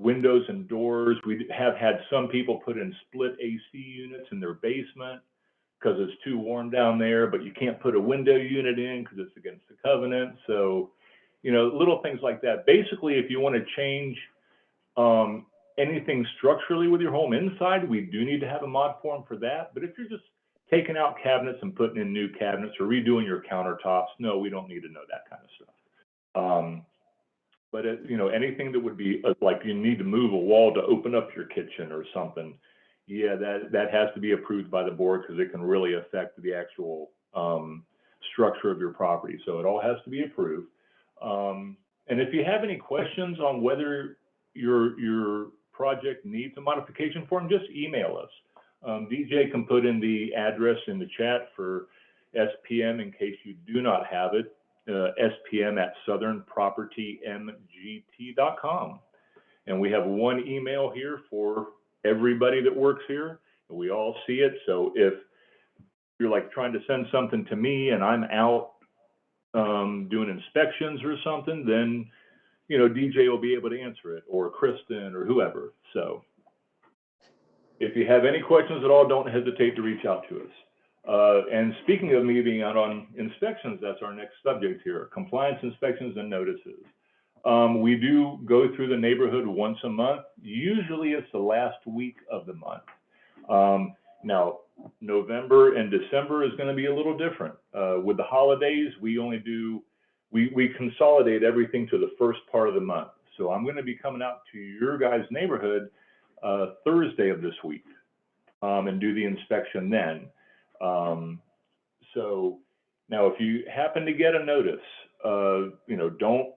windows and doors. We have had some people put in split AC units in their basement because it's too warm down there, but you can't put a window unit in because it's against the covenant. So, you know, little things like that. Basically, if you want to change anything structurally with your home inside, we do need to have a mod form for that. But if you're just taking out cabinets and putting in new cabinets or redoing your countertops, no, we don't need to know that kind of stuff. But you know, anything that would be like you need to move a wall to open up your kitchen or something, yeah, that has to be approved by the board because it can really affect the actual structure of your property. So it all has to be approved. And if you have any questions on whether your project needs a modification form, just email us. DJ can put in the address in the chat for SPM in case you do not have it, spm@southernpropertymgt.com. And we have one email here for everybody that works here, and we all see it. So if you're like trying to send something to me and I'm out doing inspections or something, then, you know, DJ will be able to answer it, or Kristen or whoever. So if you have any questions at all, don't hesitate to reach out to us. And speaking of me being out on inspections, that's our next subject here, compliance inspections and notices. We do go through the neighborhood once a month. Usually it's the last week of the month. Now, November and December is going to be a little different. With the holidays, we only do, we consolidate everything to the first part of the month. So I'm going to be coming out to your guys' neighborhood Thursday of this week and do the inspection then. So now if you happen to get a notice, you know, don't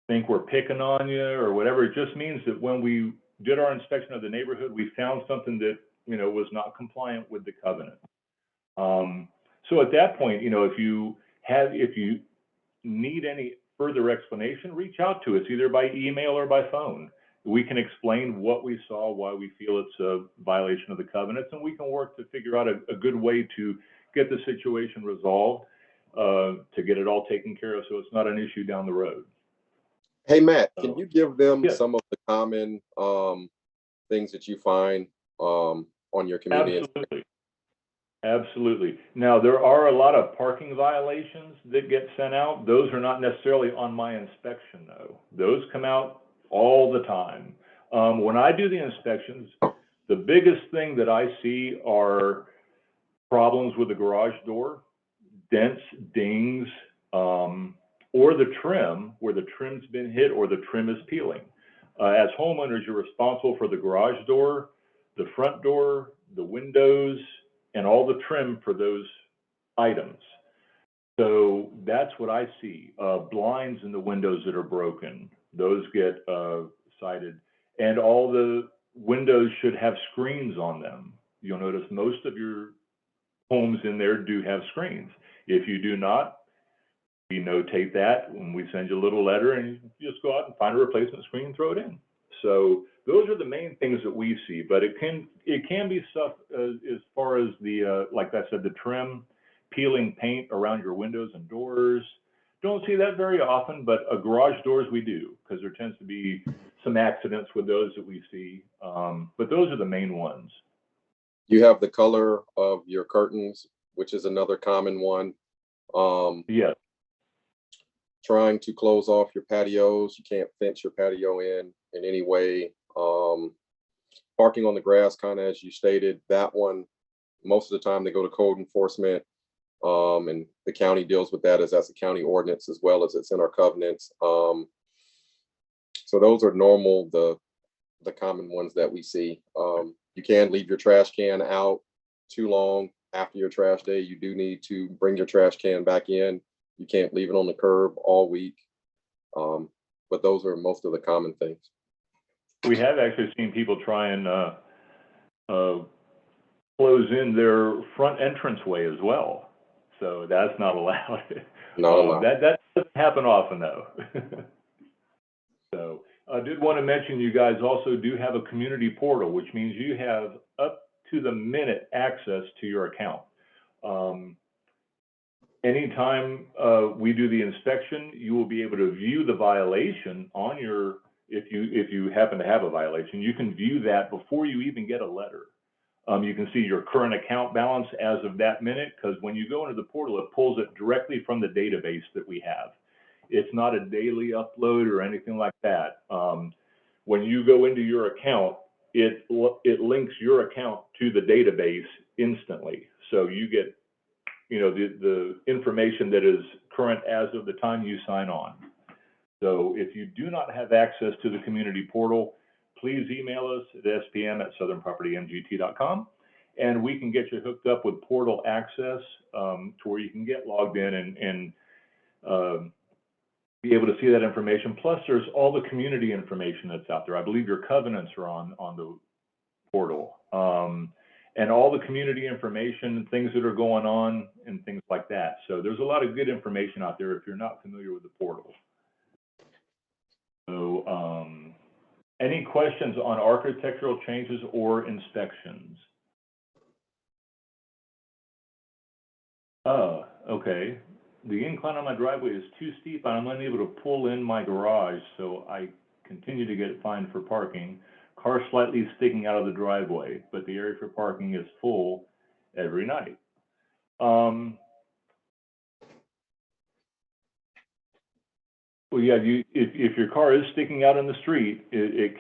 think we're picking on you or whatever. It just means that when we did our inspection of the neighborhood, we found something that, you know, was not compliant with the covenant. So at that point, you know, if you need any further explanation, reach out to us either by email or by phone. We can explain what we saw, why we feel it's a violation of the covenants, and we can work to figure out a good way to get the situation resolved, to get it all taken care of so it's not an issue down the road. Hey, Matt, can you give them Yes. some of the common things that you find on your community? Absolutely. Absolutely. Now, there are a lot of parking violations that get sent out. Those are not necessarily on my inspection, though. Those come out all the time. When I do the inspections, the biggest thing that I see are problems with the garage door, dents, dings, or the trim, where the trim's been hit or the trim is peeling. As homeowners, you're responsible for the garage door, the front door, the windows, and all the trim for those items. So that's what I see. Blinds in the windows that are broken, those get cited. And all the windows should have screens on them. You'll notice most of your homes in there do have screens. If you do not, we notate that when we send you a little letter, and you just go out and find a replacement screen and throw it in. So those are the main things that we see, but it can be stuff as far as the, like I said, the trim, peeling paint around your windows and doors. Don't see that very often, but garage doors we do, because there tends to be some accidents with those that we see. But those are the main ones. You have the color of your curtains, which is another common one. Yes. Trying to close off your patios. You can't fence your patio in any way. Parking on the grass, kind of as you stated, that one, most of the time they go to code enforcement, and the county deals with that as that's a county ordinance as well as it's in our covenants. So those are normal, the common ones that we see. You can leave your trash can out too long after your trash day. You do need to bring your trash can back in. You can't leave it on the curb all week. But those are most of the common things. We have actually seen people try and close in their front entranceway as well. So that's not allowed. Not allowed. That doesn't happen often, though. So I did want to mention you guys also do have a community portal, which means you have up to the minute access to your account. Anytime we do the inspection, you will be able to view the violation on your if you happen to have a violation. You can view that before you even get a letter. You can see your current account balance as of that minute, because when you go into the portal, it pulls it directly from the database that we have. It's not a daily upload or anything like that. When you go into your account, it links your account to the database instantly. So you get, the information that is current as of the time you sign on. So if you do not have access to the community portal, please email us at spm@southernpropertymgt.com, and we can get you hooked up with portal access to where you can get logged in and be able to see that information. Plus, there's all the community information that's out there. I believe your covenants are on the portal, and all the community information, things that are going on, and things like that. So there's a lot of good information out there if you're not familiar with the portal. So, any questions on architectural changes or inspections? Okay. The incline on my driveway is too steep and I'm unable to pull in my garage, so I continue to get fined for parking. Car slightly sticking out of the driveway, but the area for parking is full every night. Well, yeah, if your car is sticking out in the street, it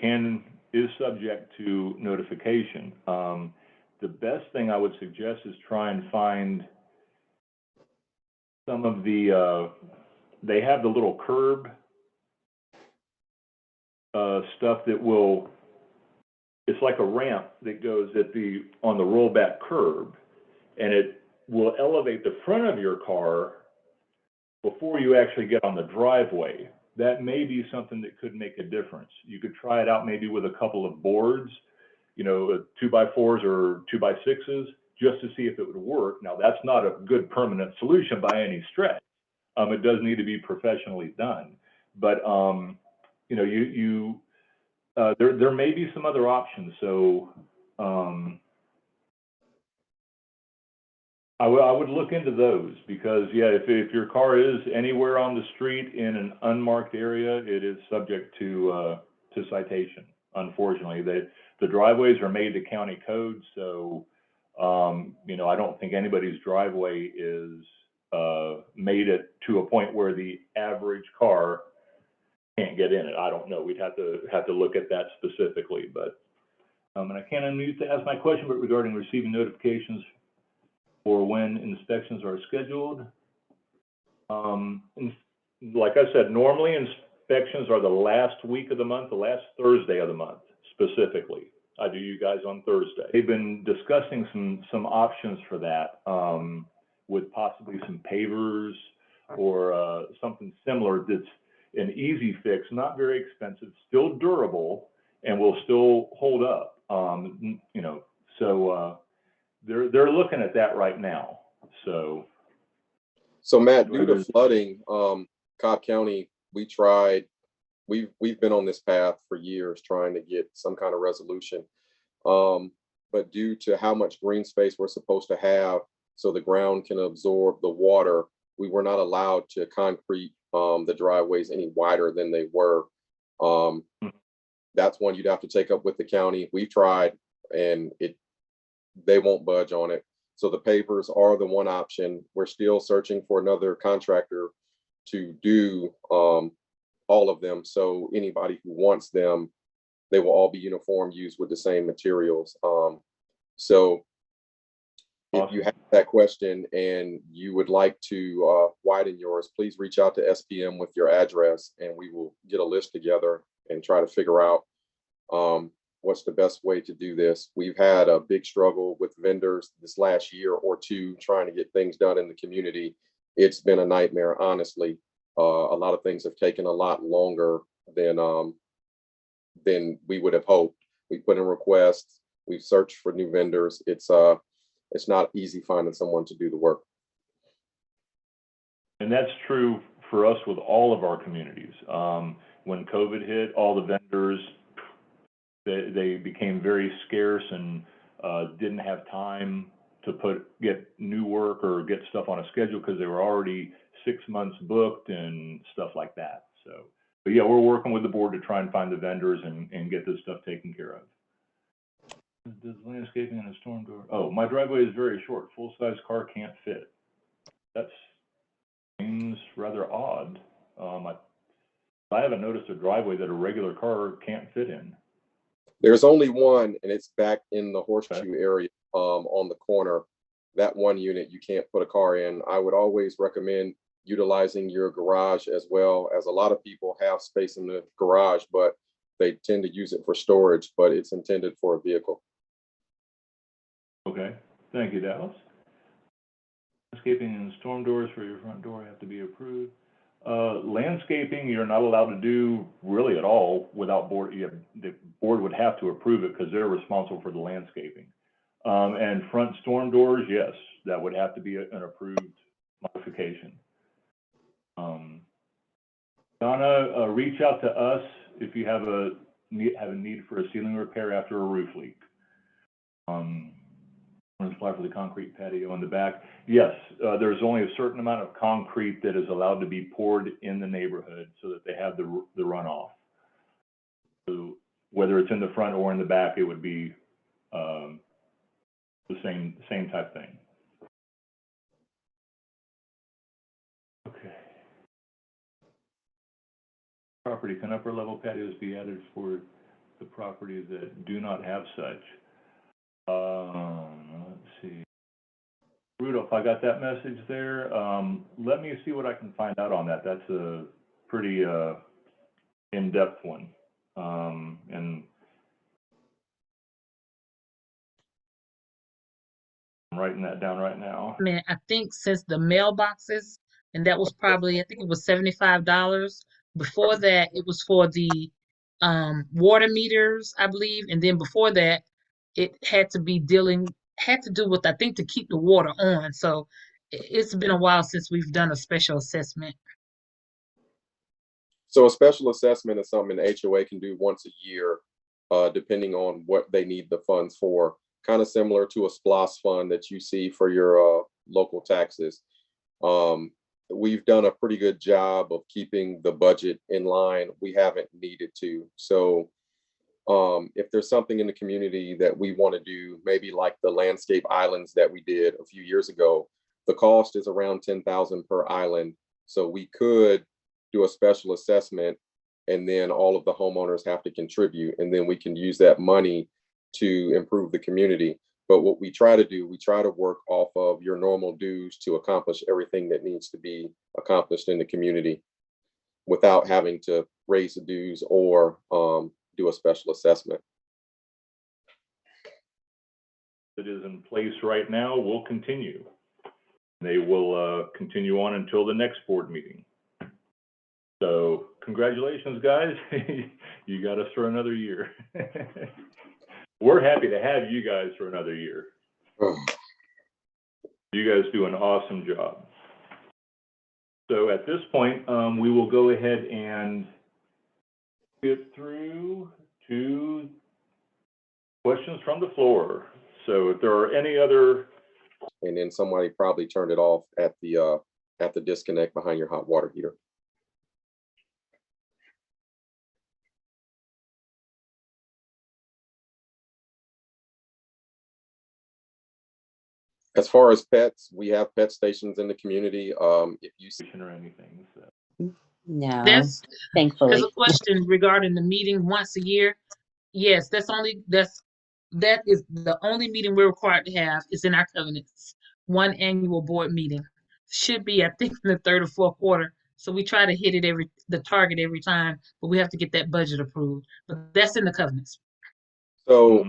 is subject to notification. The best thing I would suggest is try and find some of the, they have the little curb stuff that will, it's like a ramp that goes on the rollback curb, and it will elevate the front of your car before you actually get on the driveway. That may be something that could make a difference. You could try it out maybe with a couple of boards, 2x4s or 2x6s, just to see if it would work. Now, that's not a good permanent solution by any stretch. It does need to be professionally done. But, there may be some other options. So I would look into those, because yeah, if your car is anywhere on the street in an unmarked area, it is subject to citation. Unfortunately, the driveways are made to county code, so I don't think anybody's driveway is made it to a point where the average car can't get in it. I don't know. We'd have to look at that specifically, but and I can't unmute to ask my question, but regarding receiving notifications for when inspections are scheduled. Like I said, normally inspections are the last week of the month, the last Thursday of the month, specifically. I do you guys on Thursday. They've been discussing some options for that, with possibly some pavers or something similar that's an easy fix, not very expensive, still durable, and will still hold up. So they're looking at that right now. So Matt, due to flooding, Cobb County, we've been on this path for years trying to get some kind of resolution. But due to how much green space we're supposed to have so the ground can absorb the water, we were not allowed to concrete the driveways any wider than they were. That's one you'd have to take up with the county. We've tried, and they won't budge on it. So the pavers are the one option. We're still searching for another contractor to do all of them. So anybody who wants them, they will all be uniform, used with the same materials. So if you have that question and you would like to widen yours, please reach out to SPM with your address, and we will get a list together and try to figure out what's the best way to do this. We've had a big struggle with vendors this last year or two trying to get things done in the community. It's been a nightmare, honestly. A lot of things have taken a lot longer than we would have hoped. We put in requests, we've searched for new vendors. It's not easy finding someone to do the work. And that's true for us with all of our communities. When COVID hit, all the vendors, they became very scarce and didn't have time to get new work or get stuff on a schedule because they were already 6 months booked and stuff like that. So But yeah, we're working with the board to try and find the vendors and get this stuff taken care of. Does landscaping and a storm door? Oh, my driveway is very short. Full-size car can't fit. That seems rather odd. I haven't noticed a driveway that a regular car can't fit in. There's only one, and it's back in the horseshoe area on the corner. That one unit you can't put a car in. I would always recommend utilizing your garage as well, as a lot of people have space in the garage, but they tend to use it for storage, but it's intended for a vehicle. Okay, thank you, Dallas. Landscaping and storm doors for your front door have to be approved. Landscaping, you're not allowed to do really at all without board. The board would have to approve it because they're responsible for the landscaping. And front storm doors, yes, that would have to be an approved modification. Donna, reach out to us if you have a need for a ceiling repair after a roof leak. Apply for the concrete patio in the back. Yes, there's only a certain amount of concrete that is allowed to be poured in the neighborhood so that they have the runoff. So whether it's in the front or in the back, it would be the same type thing. Okay. Property, can upper level patios be added for the properties that do not have such? Let's see. Rudolph, I got that message there. Let me see what I can find out on that. That's a pretty in-depth one. And I'm writing that down right now. I mean, I think since the mailboxes, and that was probably, I think it was $75. Before that, it was for the water meters, I believe. And then before that, it had to do with, I think, to keep the water on. So it's been a while since we've done a special assessment. So a special assessment is something an HOA can do once a year, depending on what they need the funds for. Kind of similar to a SPLOS fund that you see for your local taxes. We've done a pretty good job of keeping the budget in line. We haven't needed to. So if there's something in the community that we want to do, maybe like the landscape islands that we did a few years ago, the cost is around $10,000 per island. So we could do a special assessment, and then all of the homeowners have to contribute, and then we can use that money to improve the community. But what we try to do, we try to work off of your normal dues to accomplish everything that needs to be accomplished in the community without having to raise the dues or do a special assessment. It is in place right now, will continue. They will continue on until the next board meeting. So congratulations, guys. You got us for another year. We're happy to have you guys for another year. You guys do an awesome job. So at this point, we will go ahead and get through to questions from the floor. So if there are any other. And then somebody probably turned it off at the disconnect behind your hot water heater. As far as pets, we have pet stations in the community. If you see or anything, so. No, There's thankfully. a question regarding the meeting once a year. Yes, that is the only meeting we're required to have is in our covenants. One annual board meeting. Should be, I think, in the third or fourth quarter. So we try to hit it the target every time, but we have to get that budget approved. But that's in the covenants. So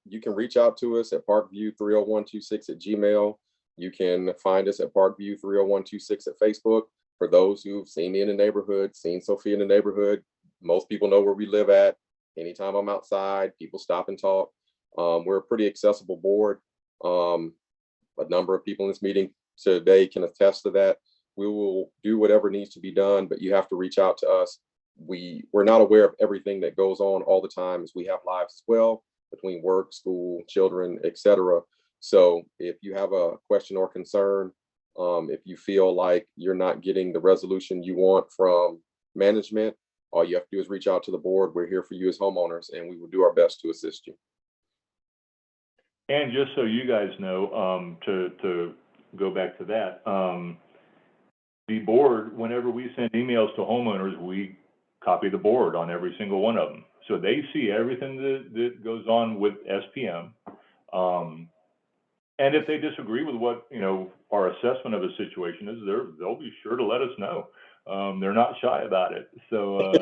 you can reach out to us at parkview30126@gmail. You can find us at parkview30126 at Facebook. For those who've seen me in the neighborhood, seen Sophia in the neighborhood, most people know where we live at. Anytime I'm outside, people stop and talk. We're a pretty accessible board. A number of people in this meeting today can attest to that. We will do whatever needs to be done, but you have to reach out to us. We're not aware of everything that goes on all the time, as we have lives as well, between work, school, children, etc. So if you have a question or concern, if you feel like you're not getting the resolution you want from management, all you have to do is reach out to the board. We're here for you as homeowners, and we will do our best to assist you. And just so you guys know, to go back to that, the board, whenever we send emails to homeowners, we copy the board on every single one of them. So they see everything that goes on with SPM. And if they disagree with what, our assessment of a situation is, they'll be sure to let us know. They're not shy about it. So,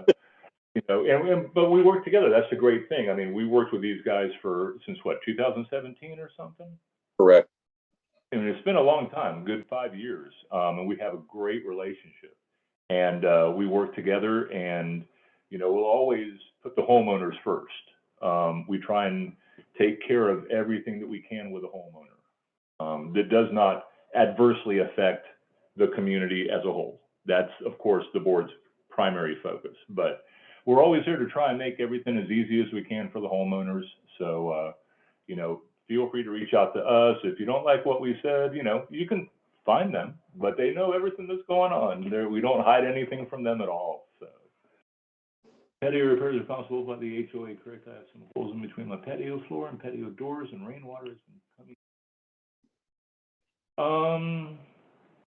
but we work together. That's a great thing. I mean, we worked with these guys since what, 2017 or something? Correct. I mean, it's been a long time, good 5 years, and we have a great relationship. And we work together, and we'll always put the homeowners first. We try and take care of everything that we can with a homeowner that does not adversely affect the community as a whole. That's, of course, the board's primary focus. But we're always here to try and make everything as easy as we can for the homeowners. So, feel free to reach out to us. If you don't like what we said, you can find them, but they know everything that's going on. We don't hide anything from them at all. So, patio repairs are possible by the HOA. Correct. I have some holes in between my patio floor and patio doors, and rainwater has been coming.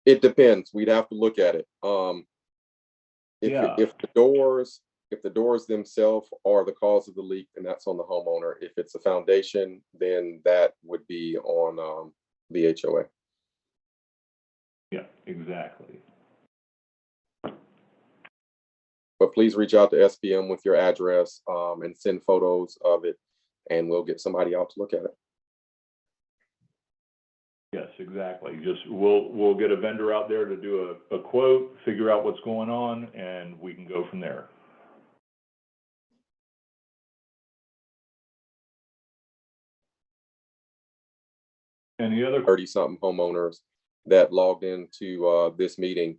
It depends. We'd have to look at it. If the doors themselves are the cause of the leak, then that's on the homeowner. If it's a foundation, then that would be on the HOA. Yeah, exactly. But please reach out to SPM with your address and send photos of it, and we'll get somebody out to look at it. Yes, exactly. Just we'll get a vendor out there to do a quote, figure out what's going on, and we can go from there. Any other? 30-something homeowners that logged into this meeting.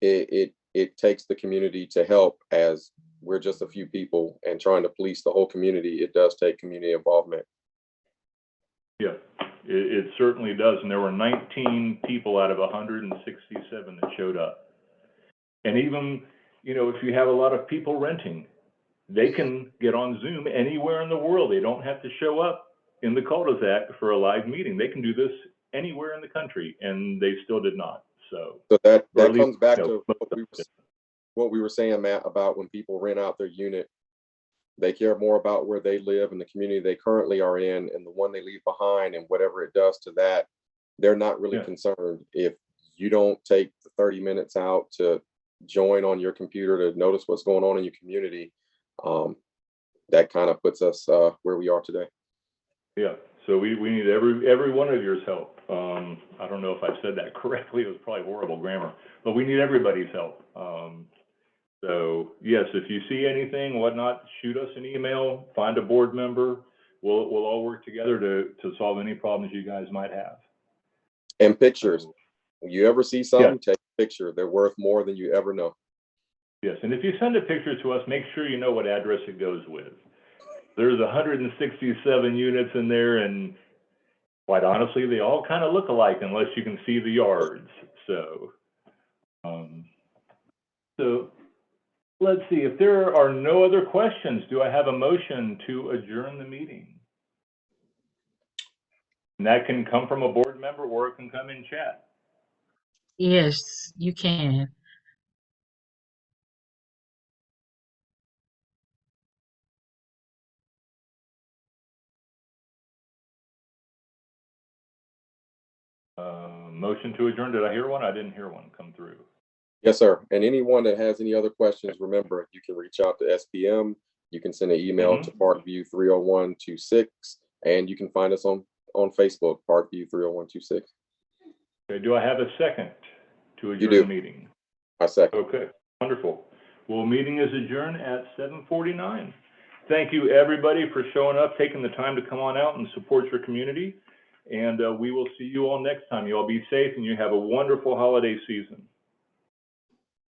It takes the community to help, as we're just a few people, and trying to police the whole community. It does take community involvement. Yeah, it certainly does. And there were 19 people out of 167 that showed up. And even, if you have a lot of people renting, they can get on Zoom anywhere in the world. They don't have to show up in the cul-de-sac for a live meeting. They can do this anywhere in the country, and they still did not. So that comes back to what we were saying, Matt, about when people rent out their unit, they care more about where they live and the community they currently are in, and the one they leave behind, and whatever it does to that. They're not really concerned. If you don't take the 30 minutes out to join on your computer to notice what's going on in your community, that kind of puts us where we are today. Yeah. So we need every one of yours help. I don't know if I said that correctly. It was probably horrible grammar, but we need everybody's help. So yes, if you see anything, whatnot, shoot us an email, find a board member. We'll all work together to solve any problems you guys might have. And pictures. When you ever see something, take a picture. They're worth more than you ever know. Yes, and if you send a picture to us, make sure you know what address it goes with. There's 167 units in there, and quite honestly, they all kind of look alike unless you can see the yards. So, let's see. If there are no other questions, do I have a motion to adjourn the meeting? And that can come from a board member, or it can come in chat. Yes, you can. Motion to adjourn. Did I hear one? I didn't hear one come through. Yes, sir. And anyone that has any other questions, remember, you can reach out to SPM. You can send an email to parkview30126, and you can find us on Facebook, parkview30126. Okay. Do I have a second to adjourn the meeting? I second. Okay. Wonderful. Well, meeting is adjourned at 7:49. Thank you, everybody, for showing up, taking the time to come on out and support your community. And we will see you all next time. You all be safe, and you have a wonderful holiday season.